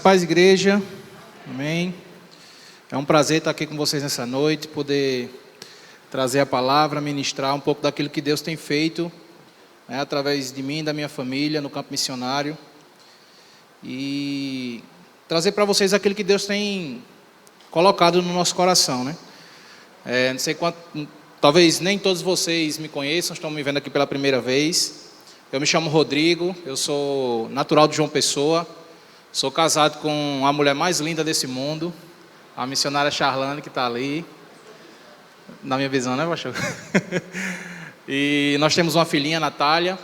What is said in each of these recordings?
paz, igreja. Amém. É um prazer estar aqui com vocês nessa noite, poder trazer a palavra, ministrar um pouco daquilo que Deus tem feito, através de mim e da minha família no campo missionário. E trazer para vocês aquilo que Deus tem colocado no nosso coração, né? Não sei quanto, talvez nem todos vocês me conheçam, estão me vendo aqui pela primeira vez. Eu me chamo Rodrigo, eu sou natural de João Pessoa, sou casado com a mulher mais linda desse mundo, a missionária Charlane, que está ali, na minha visão, né, pastor? E nós temos uma filhinha, Natália,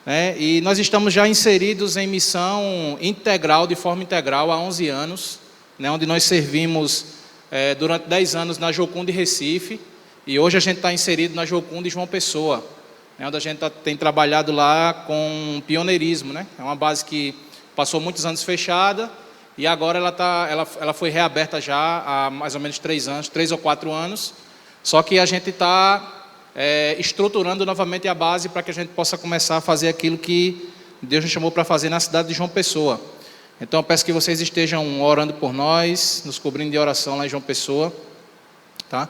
né? E nós estamos já inseridos em missão integral, de forma integral, há 11 anos, né? Onde nós servimos durante 10 anos na Jocum de Recife, e hoje a gente está inserido na Jocum de João Pessoa, onde a gente tem trabalhado lá com pioneirismo, né? É uma base que passou muitos anos fechada e agora ela foi reaberta já há mais ou menos 3 ou 4 anos. Só que a gente está estruturando novamente a base para que a gente possa começar a fazer aquilo que Deus nos chamou para fazer na cidade de João Pessoa. Então eu peço que vocês estejam orando por nós, nos cobrindo de oração lá em João Pessoa, tá?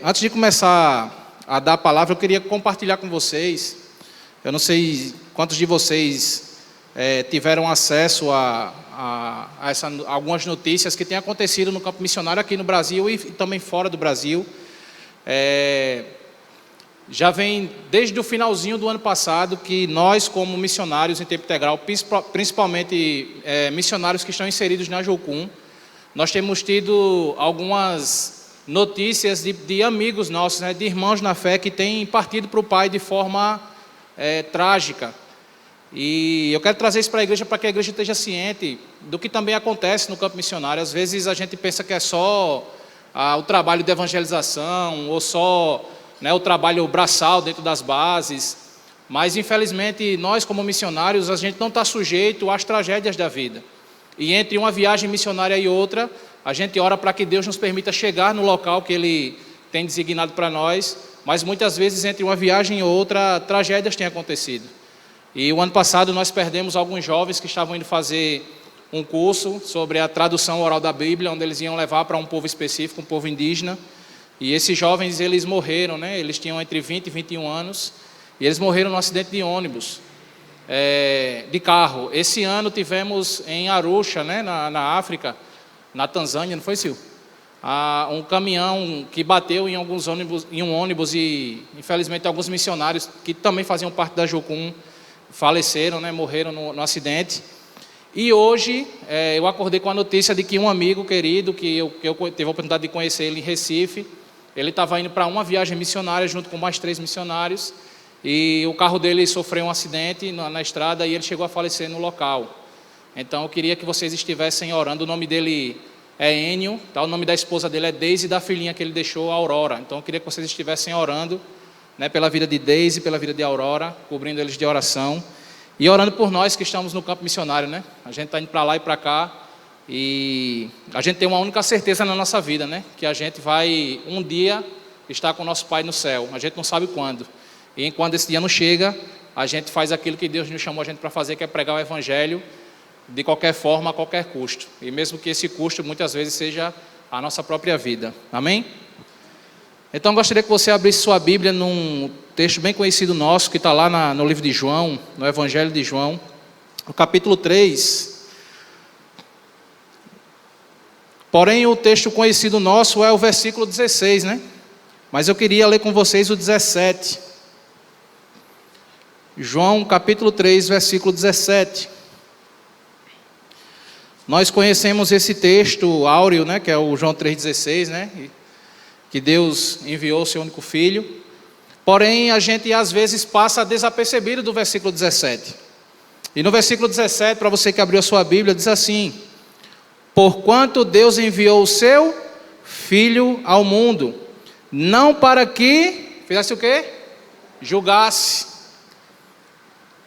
Antes de começar a dar a palavra, eu queria compartilhar com vocês. Eu não sei quantos de vocês tiveram acesso a algumas notícias que têm acontecido no campo missionário aqui no Brasil e também fora do Brasil. Já vem desde o finalzinho do ano passado que nós, como missionários em tempo integral, principalmente missionários que estão inseridos na Jocum, nós temos tido algumas notícias de amigos nossos, né, de irmãos na fé que têm partido para o Pai de forma trágica. E eu quero trazer isso para que a igreja esteja ciente do que também acontece no campo missionário. Às vezes a gente pensa que é só o trabalho de evangelização ou só, né, o trabalho braçal dentro das bases, mas infelizmente nós, como missionários, a gente não está sujeito às tragédias da vida. E entre uma viagem missionária e outra, a gente ora para que Deus nos permita chegar no local que Ele tem designado para nós, mas muitas vezes entre uma viagem e outra, tragédias têm acontecido. E o ano passado nós perdemos alguns jovens que estavam indo fazer um curso sobre a tradução oral da Bíblia, onde eles iam levar para um povo específico, um povo indígena. E esses jovens, eles morreram, né? Eles tinham entre 20 e 21 anos, e eles morreram num acidente de ônibus, de carro. Esse ano tivemos em Arusha, né, na África, na Tanzânia, não foi, Sil? Um caminhão que bateu em um ônibus e, infelizmente, alguns missionários que também faziam parte da Jocum faleceram, né, morreram no acidente. E hoje eu acordei com a notícia de que um amigo querido, que eu tive a oportunidade de conhecer ele em Recife, ele estava indo para uma viagem missionária junto com mais 3 missionários, e o carro dele sofreu um acidente na estrada e ele chegou a falecer no local. Então eu queria que vocês estivessem orando. O nome dele é Enio, tá? O nome da esposa dele é Deise, e da filhinha que ele deixou, Aurora. Então eu queria que vocês estivessem orando, né, pela vida de Deise, pela vida de Aurora, cobrindo eles de oração e orando por nós que estamos no campo missionário, né? A gente está indo para lá e para cá e a gente tem uma única certeza na nossa vida, né? Que a gente vai um dia estar com o nosso Pai no céu. A gente não sabe quando. E enquanto esse dia não chega, a gente faz aquilo que Deus nos chamou a gente para fazer, que é pregar o Evangelho de qualquer forma, a qualquer custo. E mesmo que esse custo muitas vezes seja a nossa própria vida. Amém? Então gostaria que você abrisse sua Bíblia num texto bem conhecido nosso, que está lá no livro de João, no Evangelho de João, no capítulo 3. Porém, o texto conhecido nosso é o versículo 16, né? Mas eu queria ler com vocês o 17. João, capítulo 3, versículo 17. Nós conhecemos esse texto áureo, né, que é o João 3,16, né, que Deus enviou o seu único filho. Porém, a gente às vezes passa desapercebido do versículo 17. E no versículo 17, para você que abriu a sua Bíblia, diz assim: porquanto Deus enviou o seu Filho ao mundo, não para que fizesse o quê? Julgasse.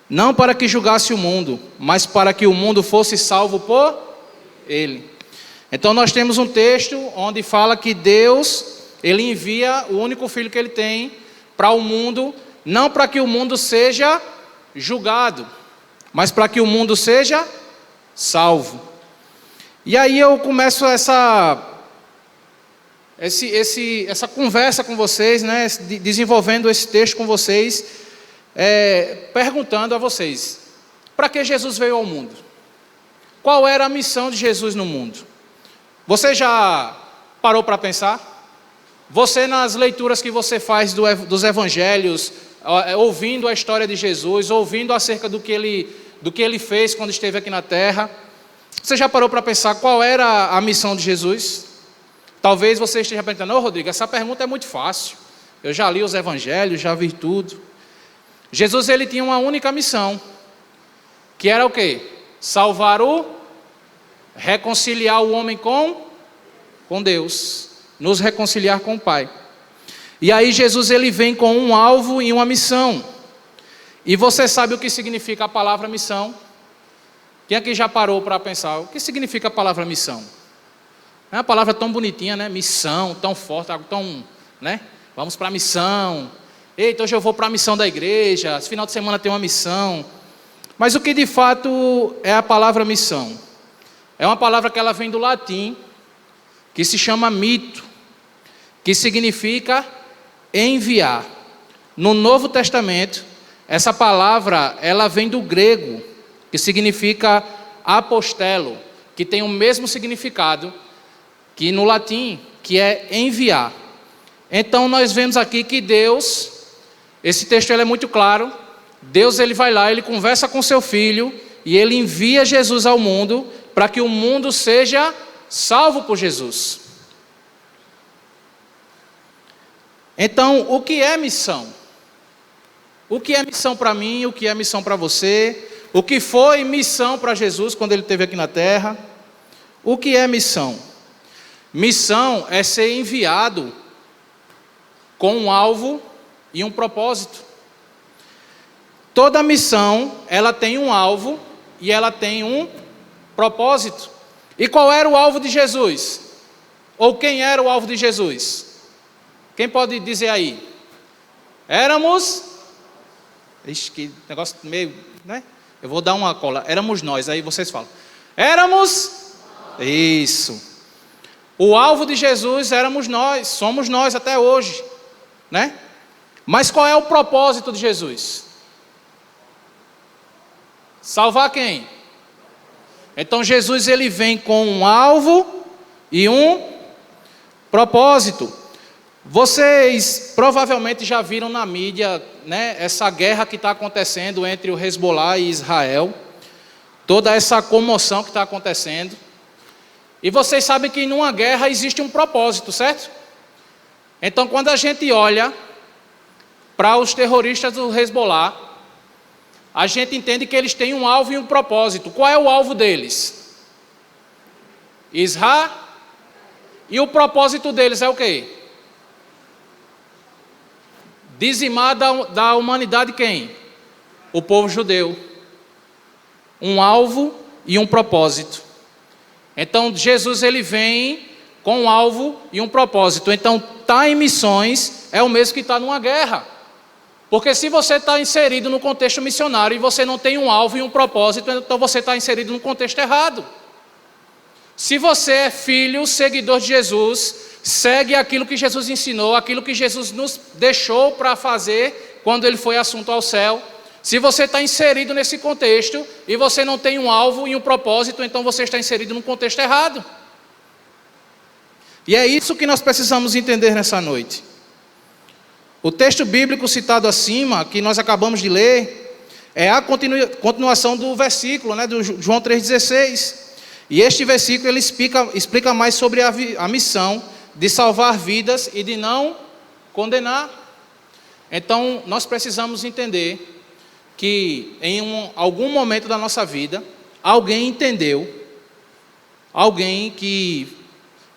Não para que julgasse o mundo, mas para que o mundo fosse salvo por ele. Então nós temos um texto onde fala que Deus, Ele envia o único Filho que Ele tem para o mundo, não para que o mundo seja julgado, mas para que o mundo seja salvo. E aí eu começo essa conversa com vocês, né, desenvolvendo esse texto com vocês, perguntando a vocês, para que Jesus veio ao mundo? Qual era a missão de Jesus no mundo? Você já parou para pensar? Você, nas leituras que você faz dos evangelhos, ouvindo a história de Jesus, ouvindo acerca do que ele fez quando esteve aqui na terra, você já parou para pensar qual era a missão de Jesus? Talvez você esteja perguntando, Rodrigo, essa pergunta é muito fácil. Eu já li os evangelhos, já vi tudo. Jesus, ele tinha uma única missão, que era o quê? Reconciliar o homem com Deus, nos reconciliar com o Pai. E aí Jesus, ele vem com um alvo e uma missão. E você sabe o que significa a palavra missão? Quem aqui já parou para pensar, o que significa a palavra missão? É uma palavra tão bonitinha, né? Missão, tão forte, tão, né? Vamos para a missão. Eita, hoje eu vou para a missão da igreja, esse final de semana tem uma missão. Mas o que de fato é a palavra missão? É uma palavra que ela vem do latim, que se chama mito, que significa enviar. No Novo Testamento, essa palavra, ela vem do grego, que significa apostelo, que tem o mesmo significado que no latim, que é enviar. Então nós vemos aqui que Deus, esse texto ele é muito claro, Deus ele vai lá, ele conversa com seu filho e ele envia Jesus ao mundo para que o mundo seja salvo por Jesus. Então, o que é missão? O que é missão para mim, o que é missão para você? O que foi missão para Jesus quando ele esteve aqui na terra? O que é missão? Missão é ser enviado com um alvo e um propósito. Toda missão, ela tem um alvo e ela tem um propósito. E qual era o alvo de Jesus? Ou quem era o alvo de Jesus? Quem pode dizer aí? Éramos... Ixi, que negócio meio, né? Eu vou dar uma cola. Éramos nós, aí vocês falam. Éramos... Isso. O alvo de Jesus éramos nós, somos nós até hoje, né? Mas qual é o propósito de Jesus? Salvar quem? Então Jesus ele vem com um alvo e um propósito. Vocês provavelmente já viram na mídia, né, essa guerra que está acontecendo entre o Hezbollah e Israel, toda essa comoção que está acontecendo. E vocês sabem que numa guerra existe um propósito, certo? Então quando a gente olha para os terroristas do Hezbollah, a gente entende que eles têm um alvo e um propósito. Qual é o alvo deles? Israel. E o propósito deles é o quê? Dizimar da humanidade quem? O povo judeu. Um alvo e um propósito. Então Jesus ele vem com um alvo e um propósito. Então estar em missões é o mesmo que estar numa guerra. Porque se você está inserido no contexto missionário e você não tem um alvo e um propósito, então você está inserido no contexto errado. Se você é filho, seguidor de Jesus, segue aquilo que Jesus ensinou, aquilo que Jesus nos deixou para fazer quando ele foi assunto ao céu. Se você está inserido nesse contexto e você não tem um alvo e um propósito, então você está inserido no contexto errado. E é isso que nós precisamos entender nessa noite. O texto bíblico citado acima, que nós acabamos de ler, é a continuação do versículo, né, do João 3,16. E este versículo ele explica mais sobre a missão de salvar vidas e de não condenar. Então, nós precisamos entender que em algum momento da nossa vida, alguém entendeu, alguém que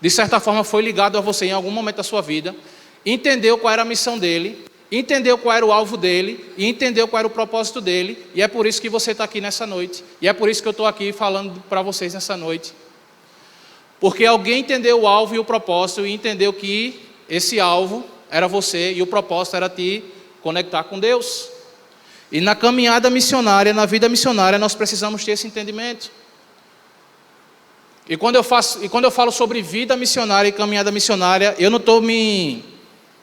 de certa forma foi ligado a você em algum momento da sua vida, entendeu qual era a missão dele, entendeu qual era o alvo dele, e entendeu qual era o propósito dele, e é por isso que você está aqui nessa noite, e é por isso que eu estou aqui falando para vocês nessa noite, porque alguém entendeu o alvo e o propósito, e entendeu que esse alvo era você, e o propósito era te conectar com Deus. E na caminhada missionária, na vida missionária, nós precisamos ter esse entendimento. E quando eu falo sobre vida missionária e caminhada missionária, eu não estou me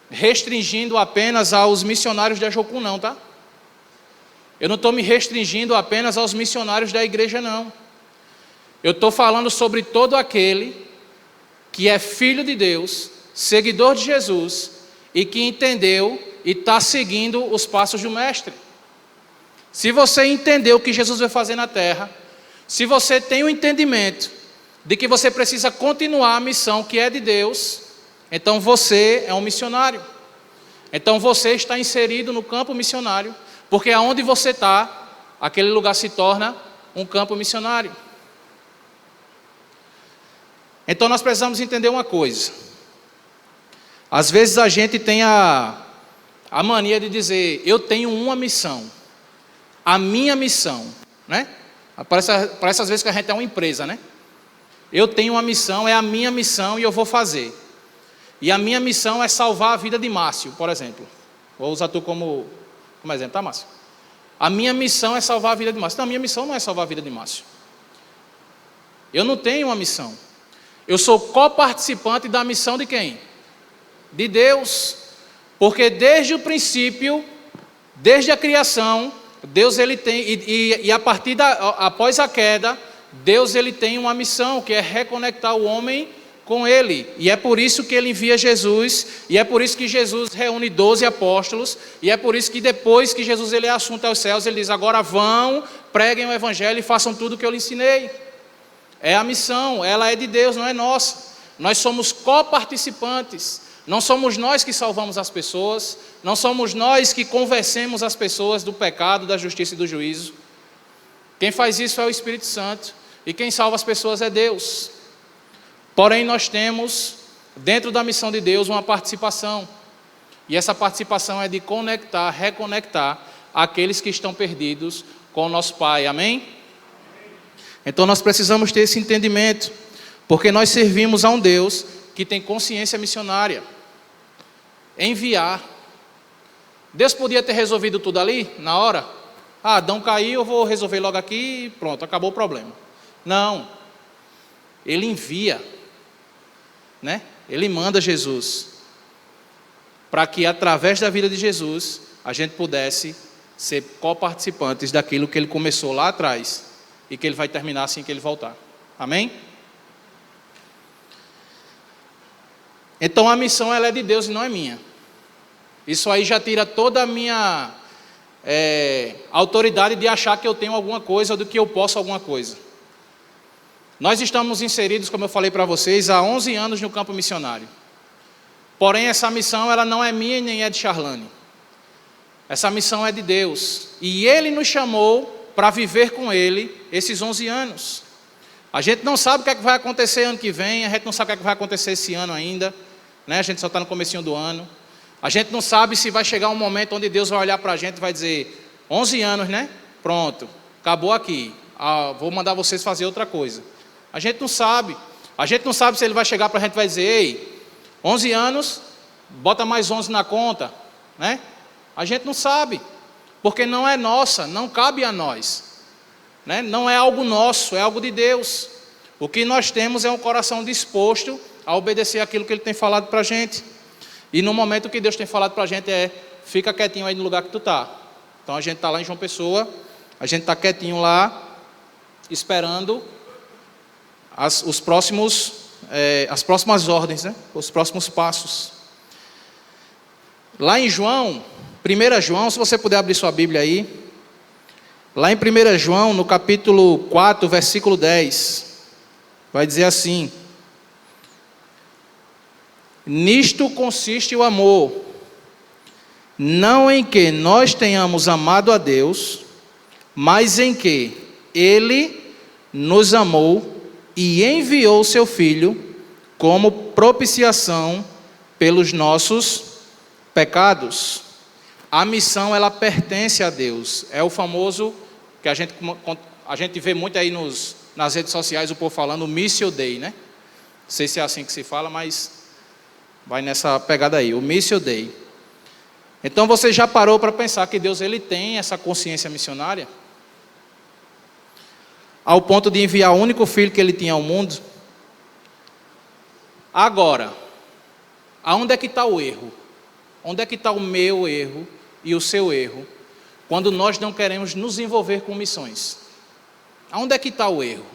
restringindo apenas aos missionários de Ajocum, não, tá? Eu não estou me restringindo apenas aos missionários da igreja, não. Eu estou falando sobre todo aquele que é filho de Deus, seguidor de Jesus, e que entendeu e está seguindo os passos do Mestre. Se você entendeu o que Jesus vai fazer na terra, se você tem o entendimento de que você precisa continuar a missão que é de Deus, então você é um missionário. Então você está inserido no campo missionário, porque aonde você está, aquele lugar se torna um campo missionário. Então nós precisamos entender uma coisa. Às vezes a gente tem a mania de dizer, eu tenho uma missão, a minha missão, né? Parece às vezes que a gente é uma empresa, né? Eu tenho uma missão, é a minha missão e eu vou fazer. E a minha missão é salvar a vida de Márcio, por exemplo. Vou usar tu como exemplo, tá, Márcio? A minha missão é salvar a vida de Márcio. Não, a minha missão não é salvar a vida de Márcio. Eu não tenho uma missão. Eu sou coparticipante da missão de quem? De Deus. Porque desde o princípio, desde a criação, Deus ele tem, e a partir após a queda, Deus ele tem uma missão, que é reconectar o homem com Ele. E é por isso que Ele envia Jesus, e é por isso que Jesus reúne 12 apóstolos, e é por isso que depois que Jesus ele é assunto aos céus, Ele diz, agora vão, preguem o Evangelho e façam tudo o que eu lhe ensinei. É a missão, ela é de Deus, não é nossa. Nós somos coparticipantes. Não somos nós que salvamos as pessoas, não somos nós que convencemos as pessoas do pecado, da justiça e do juízo. Quem faz isso é o Espírito Santo, e quem salva as pessoas é Deus. Porém, nós temos, dentro da missão de Deus, uma participação. E essa participação é de conectar, reconectar aqueles que estão perdidos com o nosso Pai. Amém? Então nós precisamos ter esse entendimento, porque nós servimos a um Deus que tem consciência missionária. Enviar. Deus podia ter resolvido tudo ali, na hora. Ah, Adão caiu, eu vou resolver logo aqui e pronto, acabou o problema. Não. Ele envia, né? Ele manda Jesus, para que através da vida de Jesus, a gente pudesse ser coparticipantes daquilo que Ele começou lá atrás, e que Ele vai terminar assim que Ele voltar. Amém? Então a missão ela é de Deus e não é minha. Isso aí já tira toda a minha autoridade de achar que eu tenho alguma coisa ou do que eu posso alguma coisa. Nós estamos inseridos, como eu falei para vocês, há 11 anos no campo missionário. Porém, essa missão ela não é minha e nem é de Charlane. Essa missão é de Deus. E Ele nos chamou para viver com Ele esses 11 anos. A gente não sabe o que é que vai acontecer ano que vem, a gente não sabe o que é que vai acontecer esse ano ainda, né? A gente só está no comecinho do ano. A gente não sabe se vai chegar um momento onde Deus vai olhar para a gente e vai dizer, 11 anos, né? Pronto, acabou aqui. Vou mandar vocês fazer outra coisa. A gente não sabe. A gente não sabe se Ele vai chegar para a gente e vai dizer, ei, 11 anos, bota mais 11 na conta, né? A gente não sabe, porque não é nossa, não cabe a nós, né? Não é algo nosso, é algo de Deus. O que nós temos é um coração disposto a obedecer aquilo que Ele tem falado para a gente. E no momento que Deus tem falado para a gente fica quietinho aí no lugar que tu está. Então a gente está lá em João Pessoa, a gente está quietinho lá, esperando as próximas ordens, né? Os próximos passos. Lá em João, 1 João, se você puder abrir sua Bíblia aí, lá em 1 João, no capítulo 4, versículo 10, vai dizer assim, nisto consiste o amor, não em que nós tenhamos amado a Deus, mas em que Ele nos amou e enviou seu Filho como propiciação pelos nossos pecados. A missão ela pertence a Deus. É o famoso que a gente vê muito aí nas redes sociais o povo falando o Missio Dei, né? Não sei se é assim que se fala, mas vai nessa pegada aí, o Missio Dei. Então você já parou para pensar que Deus ele tem essa consciência missionária? Ao ponto de enviar o único filho que Ele tinha ao mundo, Agora, aonde é que está o erro? Onde é que está o meu erro e o seu erro, quando nós não queremos nos envolver com missões? Aonde é que está o erro?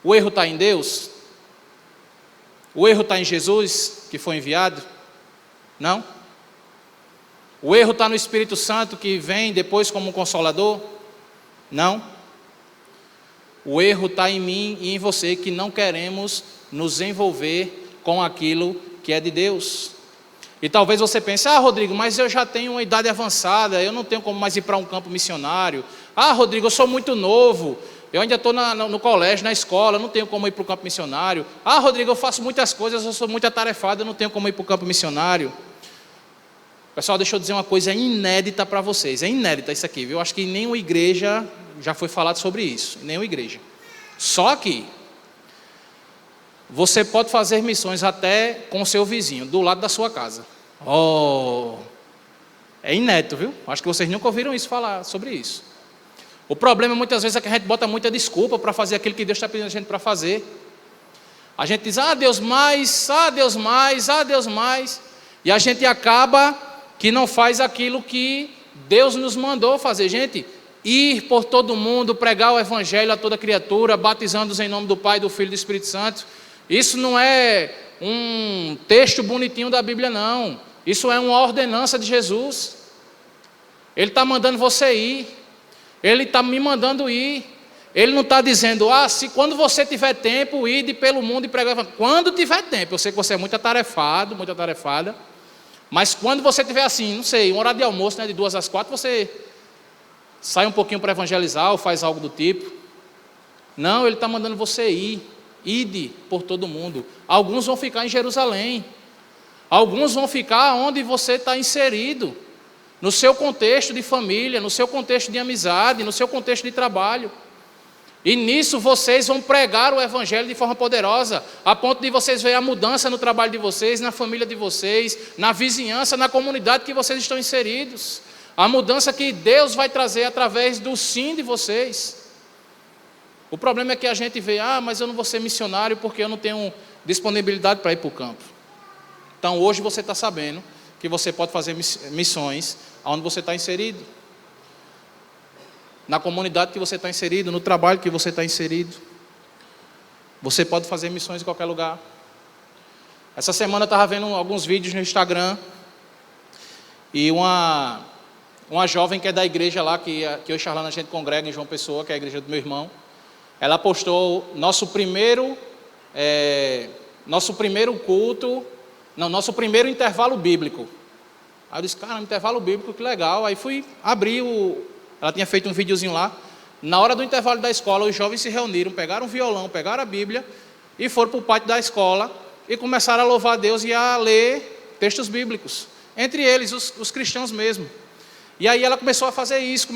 O erro está em Deus? O erro está em Jesus, que foi enviado? Não? O erro está no Espírito Santo, que vem depois como um consolador? Não? O erro está em mim e em você, que não queremos nos envolver com aquilo que é de Deus. E talvez você pense, Rodrigo, mas eu já tenho uma idade avançada, eu não tenho como mais ir para um campo missionário. Rodrigo, eu sou muito novo, eu ainda estou no colégio, na escola, eu não tenho como ir para o campo missionário. Rodrigo, eu faço muitas coisas, eu sou muito atarefado, eu não tenho como ir para o campo missionário. Pessoal, deixa eu dizer uma coisa inédita para vocês, é inédita isso aqui, viu? Acho que em nenhuma igreja já foi falado sobre isso, em nenhuma igreja. Só que você pode fazer missões até com o seu vizinho, do lado da sua casa. É inédito, viu? Acho que vocês nunca ouviram isso falar sobre isso. O problema muitas vezes é que a gente bota muita desculpa para fazer aquilo que Deus está pedindo a gente para fazer. A gente diz, Deus mais, Deus mais, Deus mais. E a gente acaba que não faz aquilo que Deus nos mandou fazer. Gente, ir por todo mundo, pregar o evangelho a toda criatura, batizando-os em nome do Pai, do Filho e do Espírito Santo. Isso não é um texto bonitinho da Bíblia, não. Isso é uma ordenança de Jesus. Ele está mandando você ir. Ele está me mandando ir. Ele não está dizendo, se quando você tiver tempo, ide pelo mundo e pregar. Quando tiver tempo, eu sei que você é muito atarefado, muito atarefada. Mas quando você tiver assim, não sei, um horário de almoço, de 2 às 4, você sai um pouquinho para evangelizar ou faz algo do tipo. Não, ele está mandando você ir. Ide por todo mundo. Alguns vão ficar em Jerusalém. Alguns vão ficar onde você está inserido. No seu contexto de família, no seu contexto de amizade, no seu contexto de trabalho. E nisso vocês vão pregar o evangelho de forma poderosa, a ponto de vocês verem a mudança no trabalho de vocês, na família de vocês, na vizinhança, na comunidade que vocês estão inseridos. A mudança que Deus vai trazer através do sim de vocês. O problema é que a gente vê, mas eu não vou ser missionário porque eu não tenho disponibilidade para ir para o campo. Então hoje você está sabendo que você pode fazer missões onde você está inserido. Na comunidade que você está inserido, no trabalho que você está inserido. Você pode fazer missões em qualquer lugar. Essa semana eu estava vendo alguns vídeos no Instagram. E uma jovem que é da igreja lá, que eu e Charlana a gente congrega em João Pessoa, que é a igreja do meu irmão. Ela postou nosso primeiro intervalo bíblico. Aí eu disse, intervalo bíblico, que legal. Aí fui abrir ela tinha feito um videozinho lá. Na hora do intervalo da escola, os jovens se reuniram, pegaram um violão, pegaram a Bíblia e foram para o pátio da escola e começaram a louvar a Deus e a ler textos bíblicos. Entre eles, os cristãos mesmo. E aí ela começou a fazer isso,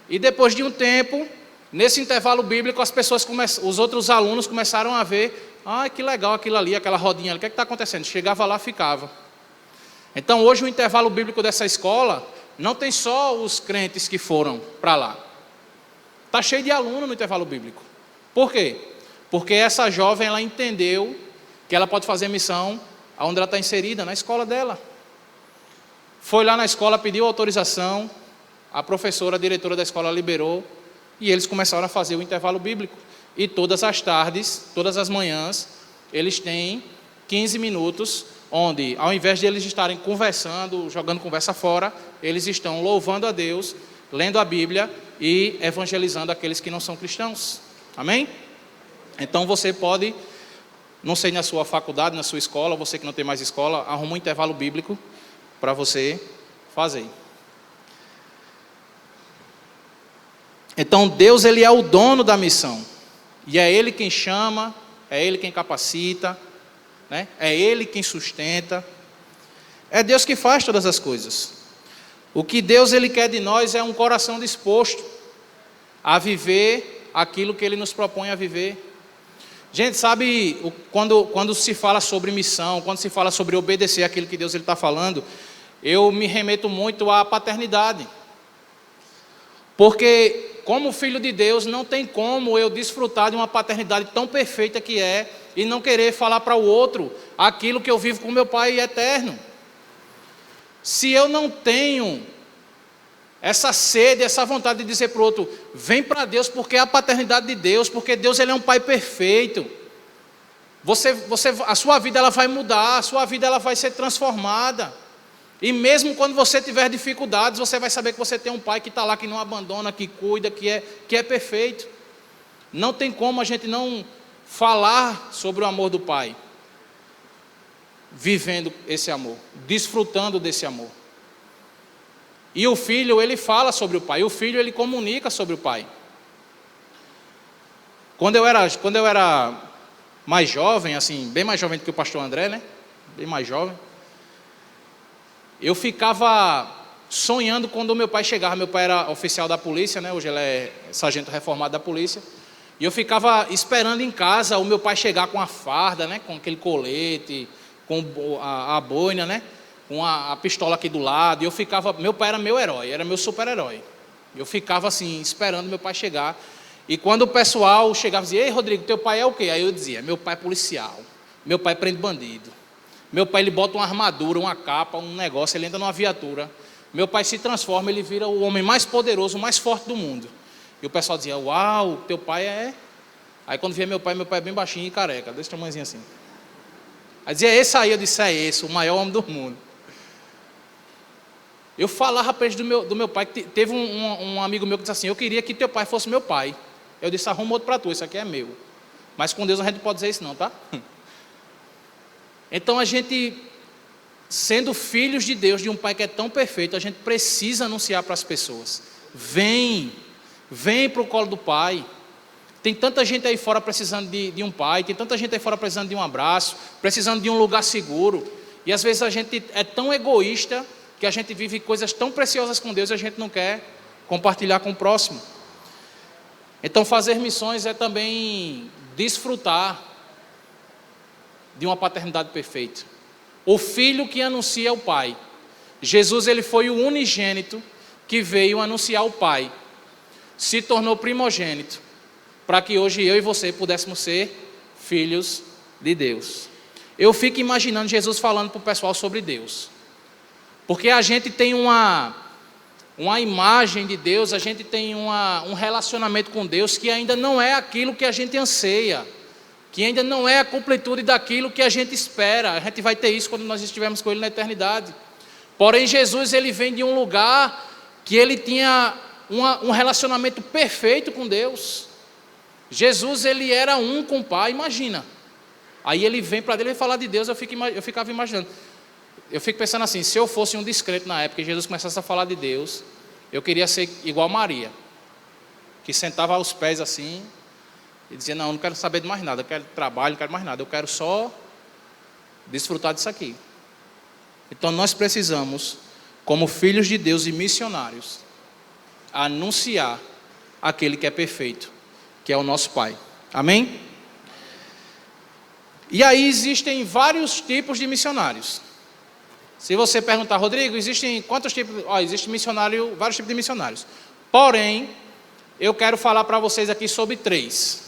e depois de um tempo, nesse intervalo bíblico, os outros alunos começaram a ver, que legal aquilo ali, aquela rodinha ali, o que está acontecendo? Chegava lá, ficava. Então hoje o intervalo bíblico dessa escola não tem só os crentes que foram para lá. Está cheio de aluno no intervalo bíblico. Por quê? Porque essa jovem, ela entendeu que ela pode fazer missão onde ela está inserida, na escola dela. Foi lá na escola, pediu autorização, a professora, a diretora da escola liberou, e eles começaram a fazer o intervalo bíblico. E todas as tardes, todas as manhãs, eles têm 15 minutos, onde, ao invés de eles estarem conversando, jogando conversa fora, eles estão louvando a Deus, lendo a Bíblia e evangelizando aqueles que não são cristãos. Amém? Então você pode, não sei, na sua faculdade, na sua escola, você que não tem mais escola, arruma um intervalo bíblico para você fazer. Então Deus, Ele é o dono da missão. E é Ele quem chama, é Ele quem capacita, né? É Ele quem sustenta. É Deus que faz todas as coisas. O que Deus, Ele quer de nós é um coração disposto a viver aquilo que Ele nos propõe a viver. Gente, sabe, quando se fala sobre missão, quando se fala sobre obedecer aquilo que Deus está falando, eu me remeto muito à paternidade. Porque como filho de Deus, não tem como eu desfrutar de uma paternidade tão perfeita que é e não querer falar para o outro aquilo que eu vivo com meu Pai eterno. Se eu não tenho essa sede, essa vontade de dizer para o outro, vem para Deus porque é a paternidade de Deus, porque Deus ele é um Pai perfeito. A sua vida ela vai mudar, a sua vida ela vai ser transformada. E mesmo quando você tiver dificuldades, você vai saber que você tem um Pai que está lá, que não abandona, que cuida, que é perfeito. Não tem como a gente não falar sobre o amor do Pai, vivendo esse amor, desfrutando desse amor. E o filho, ele fala sobre o Pai, o filho, ele comunica sobre o Pai. Quando eu era mais jovem, assim, bem mais jovem do que o pastor André, né? Bem mais jovem. Eu ficava sonhando quando o meu pai chegava. Meu pai era oficial da polícia, né? Hoje ele é sargento reformado da polícia. E eu ficava esperando em casa o meu pai chegar com a farda, né? Com aquele colete, com a boina, né? Com a pistola aqui do lado. E eu ficava... Meu pai era meu herói, era meu super-herói. Eu ficava assim, esperando meu pai chegar. E quando o pessoal chegava e dizia, ei, Rodrigo, teu pai é o quê? Aí eu dizia, meu pai é policial. Meu pai prende bandido. Meu pai, ele bota uma armadura, uma capa, um negócio, ele entra numa viatura. Meu pai se transforma, ele vira o homem mais poderoso, o mais forte do mundo. E o pessoal dizia, uau, teu pai é... Aí quando via meu pai é bem baixinho e careca, desse tamanhozinho assim. Aí dizia, esse aí, eu disse, é esse, o maior homem do mundo. Eu falava para eles do meu pai, que teve um amigo meu que disse assim, eu queria que teu pai fosse meu pai. Eu disse, arruma outro para tu, isso aqui é meu. Mas com Deus a gente não pode dizer isso não, tá? Então a gente, sendo filhos de Deus, de um Pai que é tão perfeito, a gente precisa anunciar para as pessoas. Vem para o colo do Pai. Tem tanta gente aí fora precisando de um pai, tem tanta gente aí fora precisando de um abraço, precisando de um lugar seguro. E às vezes a gente é tão egoísta que a gente vive coisas tão preciosas com Deus e a gente não quer compartilhar com o próximo. Então fazer missões é também desfrutar de uma paternidade perfeita. O filho que anuncia o Pai. Jesus, ele foi o unigênito que veio anunciar o Pai. Se tornou primogênito, para que hoje eu e você pudéssemos ser filhos de Deus. Eu fico imaginando Jesus falando para o pessoal sobre Deus. Porque a gente tem uma imagem de Deus, a gente tem um relacionamento com Deus que ainda não é aquilo que a gente anseia, que ainda não é a completude daquilo que a gente espera. A gente vai ter isso quando nós estivermos com Ele na eternidade. Porém, Jesus, ele vem de um lugar que ele tinha um relacionamento perfeito com Deus. Jesus, ele era um com o Pai, imagina. Aí ele vem para Deus e falar de Deus, eu ficava imaginando. Eu fico pensando assim, se eu fosse um descrente na época e Jesus começasse a falar de Deus, eu queria ser igual Maria, que sentava aos pés assim, e dizia, não quero saber de mais nada, eu quero trabalho, não quero mais nada, eu quero só desfrutar disso aqui. Então nós precisamos, como filhos de Deus e missionários, anunciar aquele que é perfeito, que é o nosso Pai. Amém? E aí existem vários tipos de missionários. Se você perguntar, Rodrigo, existem quantos tipos? Existe vários tipos de missionários. Porém, eu quero falar para vocês aqui sobre 3.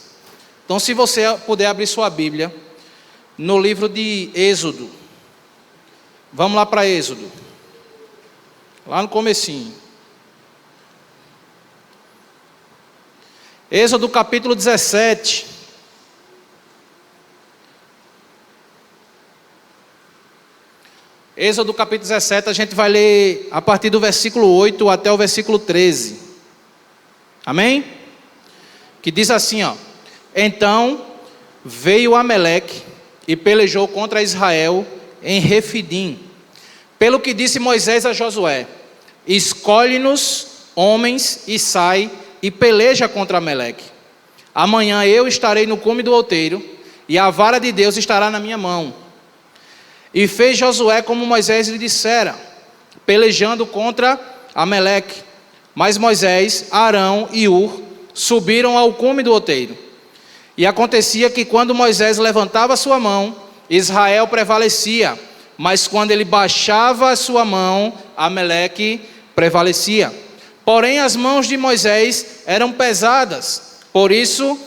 Então, se você puder abrir sua Bíblia, no livro de Êxodo. Vamos lá para Êxodo. Lá no comecinho. Êxodo capítulo 17. Êxodo capítulo 17, a gente vai ler a partir do versículo 8 até o versículo 13. Amém? Que diz assim, ó. Então veio Ameleque e pelejou contra Israel em Refidim. Pelo que disse Moisés a Josué: escolhe-nos homens e sai e peleja contra Ameleque. Amanhã eu estarei no cume do outeiro e a vara de Deus estará na minha mão. E fez Josué como Moisés lhe dissera, pelejando contra Ameleque. Mas Moisés, Arão e Ur subiram ao cume do outeiro. E acontecia que quando Moisés levantava a sua mão, Israel prevalecia, mas quando ele baixava a sua mão, Ameleque prevalecia. Porém, as mãos de Moisés eram pesadas, por isso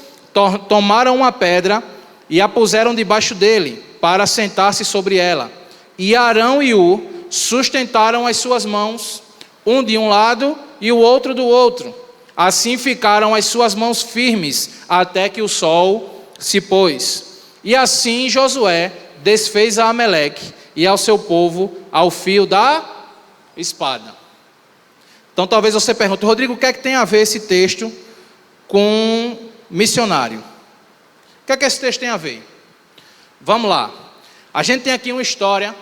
tomaram uma pedra e a puseram debaixo dele, para sentar-se sobre ela. E Arão e Ur sustentaram as suas mãos, um de um lado e o outro do outro. Assim ficaram as suas mãos firmes, até que o sol se pôs. E assim Josué desfez a Amaleque e ao seu povo ao fio da espada. Então talvez você pergunte: Rodrigo, o que é que tem a ver esse texto com missionário? O que é que esse texto tem a ver? Vamos lá. A gente tem aqui uma história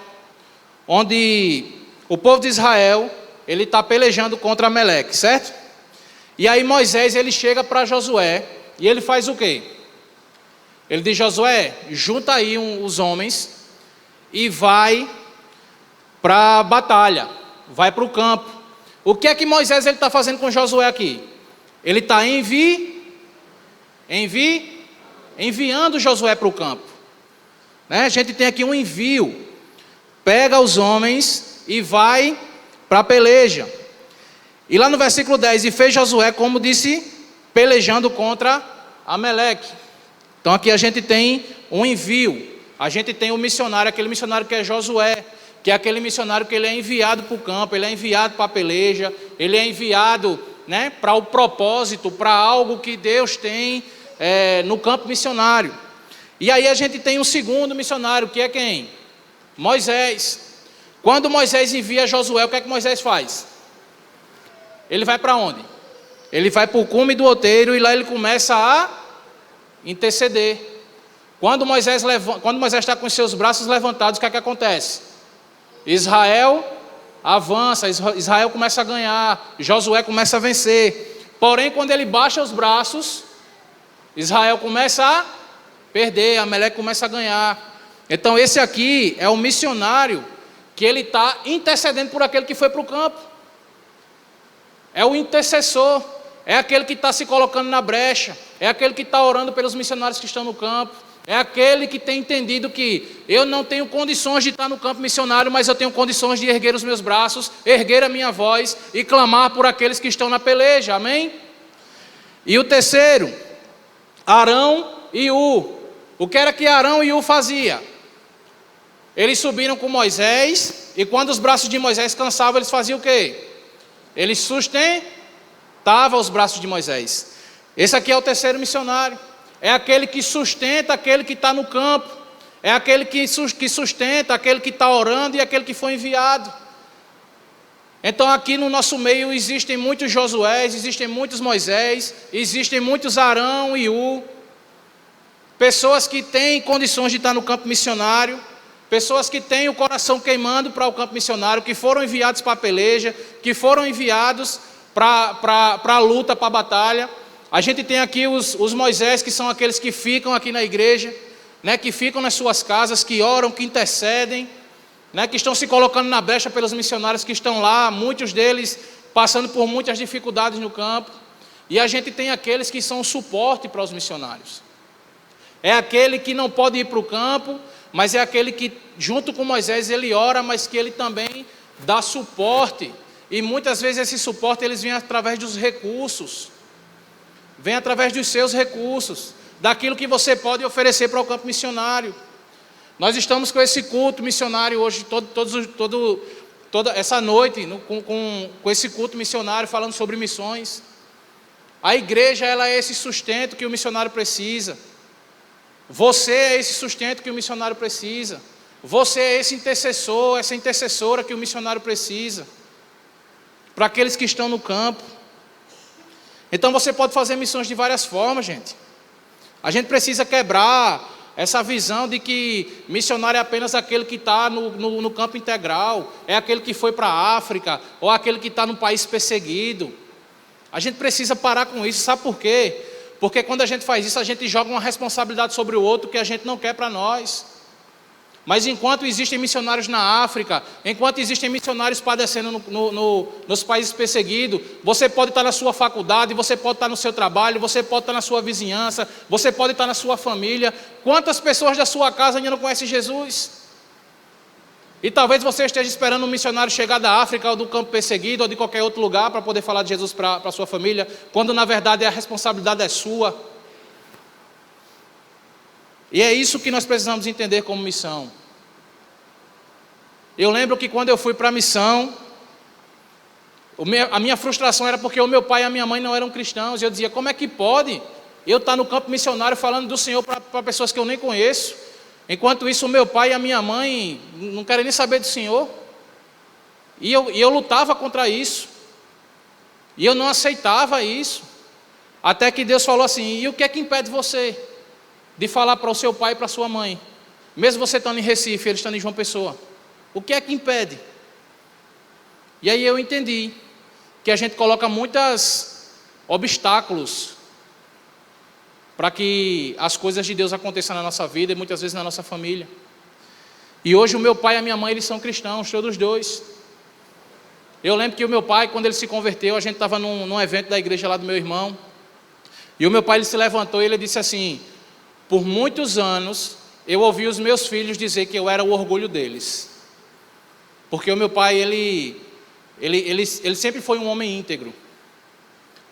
onde o povo de Israel, ele está pelejando contra Amaleque, certo? E aí Moisés, ele chega para Josué e ele faz o quê? Ele diz: Josué, junta aí os homens e vai para a batalha, vai para o campo. O que é que Moisés está fazendo com Josué aqui? Ele está enviando Josué para o campo. Né? A gente tem aqui um envio. Pega os homens e vai para a peleja. E lá no versículo 10, e fez Josué como disse, pelejando contra Amaleque. Então aqui a gente tem um envio. A gente tem um missionário, aquele missionário que é Josué, que é aquele missionário que ele é enviado para o campo, ele é enviado para a peleja, ele é enviado, né, para o propósito, para algo que Deus tem no campo missionário. E aí a gente tem um segundo missionário, que é quem? Moisés. Quando Moisés envia Josué, o que é que Moisés faz? Ele vai para onde? Ele vai para o cume do outeiro e lá ele começa a interceder. Quando Moisés está com os seus braços levantados, o que é que acontece? Israel avança, Israel começa a ganhar, Josué começa a vencer. Porém, quando ele baixa os braços, Israel começa a perder, Amaleque começa a ganhar. Então esse aqui é o missionário que ele está intercedendo por aquele que foi para o campo. É o intercessor, é aquele que está se colocando na brecha, é aquele que está orando pelos missionários que estão no campo, é aquele que tem entendido que eu não tenho condições de estar no campo missionário, mas eu tenho condições de erguer os meus braços, erguer a minha voz e clamar por aqueles que estão na peleja, amém? E o terceiro, Arão e Ur. O que era que Arão e Ur fazia? Eles subiram com Moisés, e quando os braços de Moisés cansavam, eles faziam o quê? Eles sustentavam os braços de Moisés. Esse aqui é o terceiro missionário. É aquele que sustenta aquele que está no campo. É aquele que sustenta aquele que está orando e aquele que foi enviado. Então aqui no nosso meio existem muitos Josués, existem muitos Moisés, existem muitos Arão e Ur. Pessoas que têm condições de estar no campo missionário. Pessoas que têm o coração queimando para o campo missionário, que foram enviados para a peleja, que foram enviados para a luta, para a batalha. A gente tem aqui os Moisés, que são aqueles que ficam aqui na igreja, né, que ficam nas suas casas, que oram, que intercedem, né, que estão se colocando na brecha pelos missionários que estão lá, muitos deles passando por muitas dificuldades no campo. E a gente tem aqueles que são o suporte para os missionários. É aquele que não pode ir para o campo, mas é aquele que, junto com Moisés, ele ora, mas que ele também dá suporte. E muitas vezes esse suporte eles vêm através dos recursos, vem através dos seus recursos, daquilo que você pode oferecer para o campo missionário. Nós estamos com esse culto missionário hoje, toda essa noite, com esse culto missionário, falando sobre missões. A igreja, ela é esse sustento que o missionário precisa. Você é esse sustento que o missionário precisa. Você é esse intercessor, essa intercessora que o missionário precisa. Para aqueles que estão no campo. Então você pode fazer missões de várias formas, gente. A gente precisa quebrar essa visão de que missionário é apenas aquele que está no campo integral. É aquele que foi para a África, ou aquele que está num país perseguido. A gente precisa parar com isso, sabe por quê? Porque quando a gente faz isso, a gente joga uma responsabilidade sobre o outro que a gente não quer para nós. Mas enquanto existem missionários na África, enquanto existem missionários padecendo nos países perseguidos, você pode estar na sua faculdade, você pode estar no seu trabalho, você pode estar na sua vizinhança, você pode estar na sua família. Quantas pessoas da sua casa ainda não conhecem Jesus? E talvez você esteja esperando um missionário chegar da África ou do campo perseguido ou de qualquer outro lugar para poder falar de Jesus para a sua família, quando na verdade a responsabilidade é sua. E é isso que nós precisamos entender como missão. Eu lembro que quando eu fui para a missão, a minha frustração era porque o meu pai e a minha mãe não eram cristãos. E eu dizia, como é que pode eu estar no campo missionário falando do Senhor para pessoas que eu nem conheço? Enquanto isso, o meu pai e a minha mãe não querem nem saber do Senhor. E eu lutava contra isso. E eu não aceitava isso. Até que Deus falou assim, e o que é que impede você de falar para o seu pai e para a sua mãe? Mesmo você estando em Recife, eles estando em João Pessoa. O que é que impede? E aí eu entendi que a gente coloca muitos obstáculos para que as coisas de Deus aconteçam na nossa vida e muitas vezes na nossa família. E hoje o meu pai e a minha mãe, eles são cristãos, todos dois. Eu lembro que o meu pai, quando ele se converteu, a gente estava num evento da igreja lá do meu irmão, e o meu pai ele se levantou e ele disse assim, por muitos anos eu ouvi os meus filhos dizer que eu era o orgulho deles. Porque o meu pai, ele sempre foi um homem íntegro.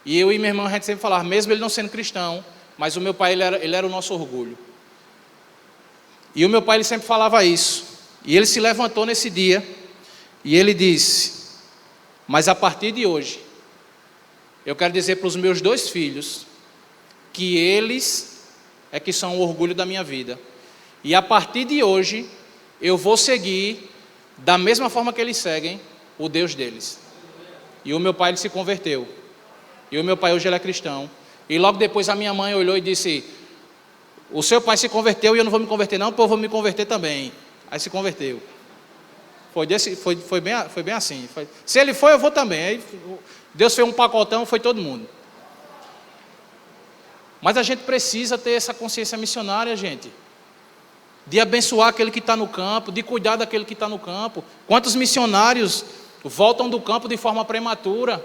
E eu e meu irmão, a gente sempre falava, mesmo ele não sendo cristão, mas o meu pai, ele era o nosso orgulho. E o meu pai, ele sempre falava isso. E ele se levantou nesse dia, e ele disse, mas a partir de hoje, eu quero dizer para os meus 2 filhos, que eles é que são o orgulho da minha vida. E a partir de hoje, eu vou seguir, da mesma forma que eles seguem, o Deus deles. E o meu pai, ele se converteu. E o meu pai hoje ele é cristão. E logo depois a minha mãe olhou e disse, o seu pai se converteu e eu não vou me converter não, porque eu vou me converter também. Aí se converteu. Foi bem assim. Se ele foi, eu vou também. Aí Deus fez um pacotão, foi todo mundo. Mas a gente precisa ter essa consciência missionária, gente. De abençoar aquele que está no campo, de cuidar daquele que está no campo. Quantos missionários voltam do campo de forma prematura?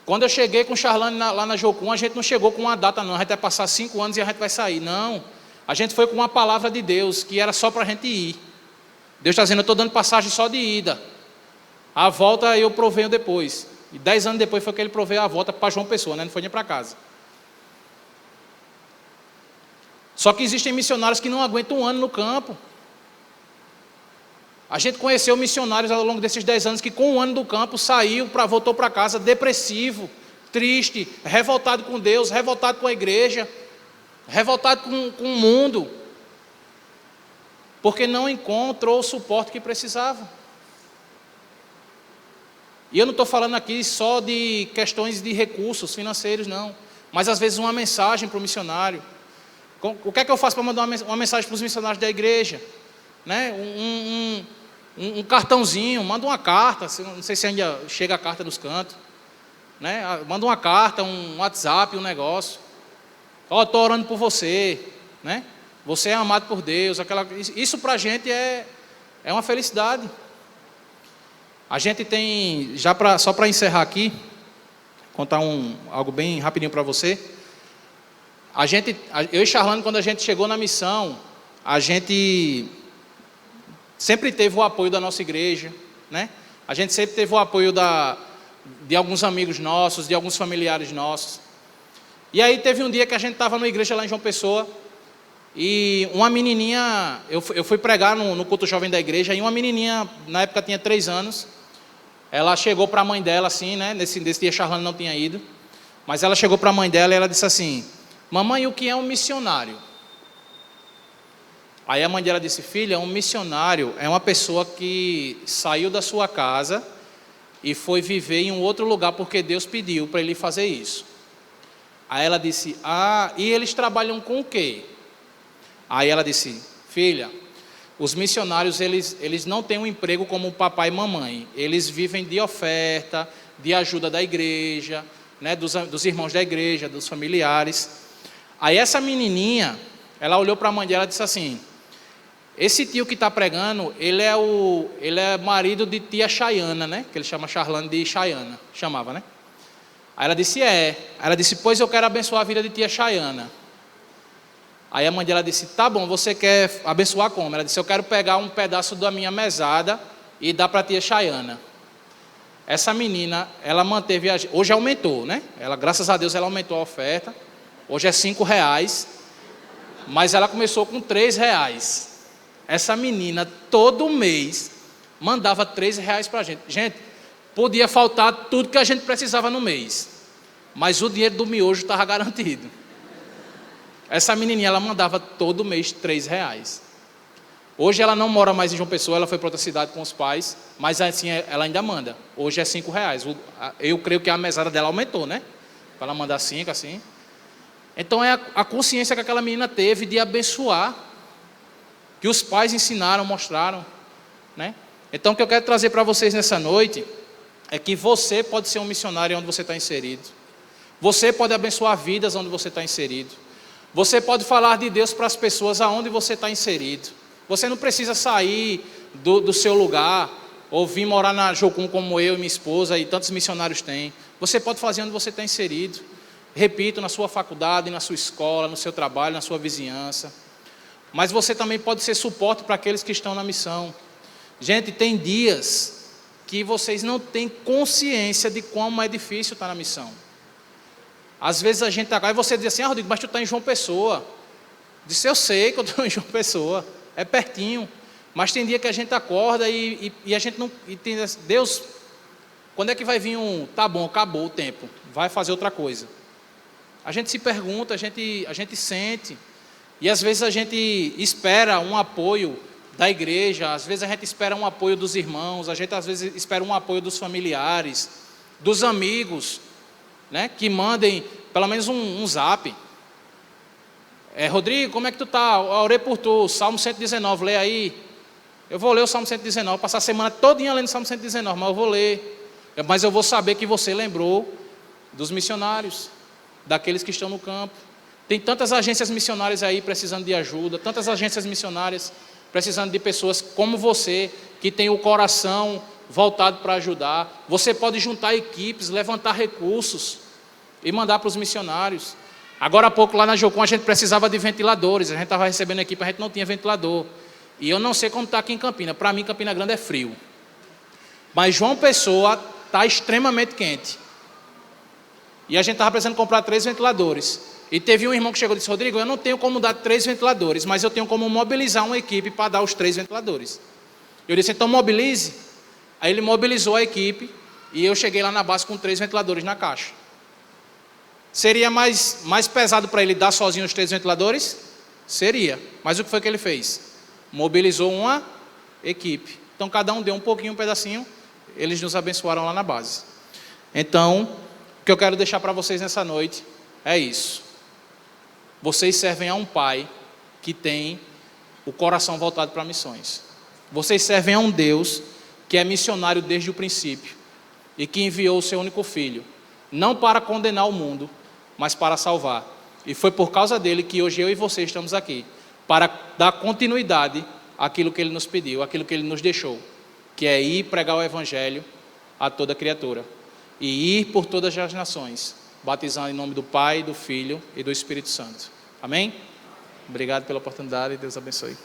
Quando eu cheguei com o Charlane lá na Jocum, a gente não chegou com uma data não, a gente vai passar 5 anos e a gente vai sair. Não, a gente foi com uma palavra de Deus, que era só para a gente ir. Deus está dizendo, eu estou dando passagem só de ida. A volta eu provenho depois. E 10 anos depois foi que ele proveu a volta para João Pessoa, né? Não foi nem para casa. Só que existem missionários que não aguentam 1 ano no campo. A gente conheceu missionários ao longo desses 10 anos que com 1 ano do campo voltou para casa depressivo, triste, revoltado com Deus, revoltado com a igreja, revoltado com o mundo, porque não encontrou o suporte que precisava. E eu não estou falando aqui só de questões de recursos financeiros, não, mas às vezes uma mensagem para o missionário. O que é que eu faço para mandar uma mensagem para os missionários da igreja? Né? Um cartãozinho, manda uma carta, não sei se ainda chega a carta nos cantos, né? Manda uma carta, um WhatsApp, um negócio. Estou orando por você, né? Você é amado por Deus. Isso para a gente é uma felicidade. A gente tem, só para encerrar aqui, contar algo bem rapidinho para você. Eu e Charlane, quando a gente chegou na missão, a gente sempre teve o apoio da nossa igreja, né? A gente sempre teve o apoio de alguns amigos nossos, de alguns familiares nossos. E aí teve um dia que a gente estava numa igreja lá em João Pessoa, e uma menininha, eu fui pregar no culto jovem da igreja, e uma menininha, na época tinha 3 anos, ela chegou para a mãe dela assim, né? Nesse dia Charlane não tinha ido, mas ela chegou para a mãe dela e ela disse assim, mamãe, o que é um missionário? Aí a mãe dela disse, filha, um missionário é uma pessoa que saiu da sua casa e foi viver em um outro lugar porque Deus pediu para ele fazer isso. Aí ela disse, e eles trabalham com o quê? Aí ela disse, filha, os missionários, eles não têm um emprego como o papai e mamãe. Eles vivem de oferta, de ajuda da igreja, né, dos irmãos da igreja, dos familiares. Aí essa menininha, ela olhou para a mãe dela e disse assim, esse tio que está pregando, ele é marido de tia Chayana, né? Que ele chama Charlane de Chayana, chamava, né? Aí ela disse, Aí ela disse, pois eu quero abençoar a vida de tia Chayana. Aí a mãe dela disse, tá bom, você quer abençoar como? Ela disse, eu quero pegar um pedaço da minha mesada e dar para a tia Chayana. Essa menina, ela manteve, hoje aumentou, né? Ela, graças a Deus, ela aumentou a oferta. Hoje é R$5, mas ela começou com R$3. Essa menina, todo mês, mandava R$3 para a gente. Gente, podia faltar tudo que a gente precisava no mês, mas o dinheiro do miojo estava garantido. Essa menininha, ela mandava todo mês R$3. Hoje ela não mora mais em João Pessoa, ela foi para outra cidade com os pais, mas assim ela ainda manda. Hoje é R$5. Eu creio que a mesada dela aumentou, né? Para ela mandar 5 assim. Então é a consciência que aquela menina teve de abençoar, que os pais ensinaram, mostraram, né? Então o que eu quero trazer para vocês nessa noite é que você pode ser um missionário onde você está inserido. Você pode abençoar vidas onde você está inserido. Você pode falar de Deus para as pessoas aonde você está inserido. Você não precisa sair do seu lugar ou vir morar na Jocum como eu e minha esposa e tantos missionários têm. Você pode fazer onde você está inserido. Repito, na sua faculdade, na sua escola, no seu trabalho, na sua vizinhança. Mas você também pode ser suporte para aqueles que estão na missão. Gente, tem dias que vocês não têm consciência de como é difícil estar na missão. Às vezes a gente está cá e você diz assim, Rodrigo, mas tu está em João Pessoa. Disse, eu sei que eu estou em João Pessoa. É pertinho, mas tem dia que a gente acorda e a gente não entende, Deus, quando é que vai vir tá bom, acabou o tempo, vai fazer outra coisa. A gente se pergunta, a gente sente, e às vezes a gente espera um apoio da igreja, às vezes a gente espera um apoio dos irmãos, a gente às vezes espera um apoio dos familiares, dos amigos, né, que mandem pelo menos um zap. Rodrigo, como é que tu tá? Eu orei por tu, Salmo 119, lê aí. Eu vou ler o Salmo 119, passar a semana todinha lendo o Salmo 119, mas eu vou ler. Mas eu vou saber que você lembrou dos missionários, daqueles que estão no campo. Tem tantas agências missionárias aí precisando de ajuda, tantas agências missionárias precisando de pessoas como você, que tem o coração voltado para ajudar. Você pode juntar equipes, levantar recursos e mandar para os missionários. Agora há pouco lá na Jocum a gente precisava de ventiladores, a gente estava recebendo equipe, a gente não tinha ventilador. E eu não sei como está aqui em Campina, para mim Campina Grande é frio. Mas João Pessoa está extremamente quente. E a gente estava precisando comprar 3 ventiladores. E teve um irmão que chegou e disse, Rodrigo, eu não tenho como dar 3 ventiladores, mas eu tenho como mobilizar uma equipe para dar os 3 ventiladores. Eu disse, então mobilize. Aí ele mobilizou a equipe e eu cheguei lá na base com 3 ventiladores na caixa. Seria mais pesado para ele dar sozinho os 3 ventiladores? Seria. Mas o que foi que ele fez? Mobilizou uma equipe. Então cada um deu um pouquinho, um pedacinho. Eles nos abençoaram lá na base. Então, o que eu quero deixar para vocês nessa noite é isso. Vocês servem a um pai que tem o coração voltado para missões. Vocês servem a um Deus que é missionário desde o princípio e que enviou o seu único filho, não para condenar o mundo, mas para salvar. E foi por causa dele que hoje eu e você estamos aqui, para dar continuidade àquilo que ele nos pediu, àquilo que ele nos deixou, que é ir pregar o evangelho a toda criatura e ir por todas as nações, batizando em nome do Pai, do Filho e do Espírito Santo. Amém? Obrigado pela oportunidade e Deus abençoe.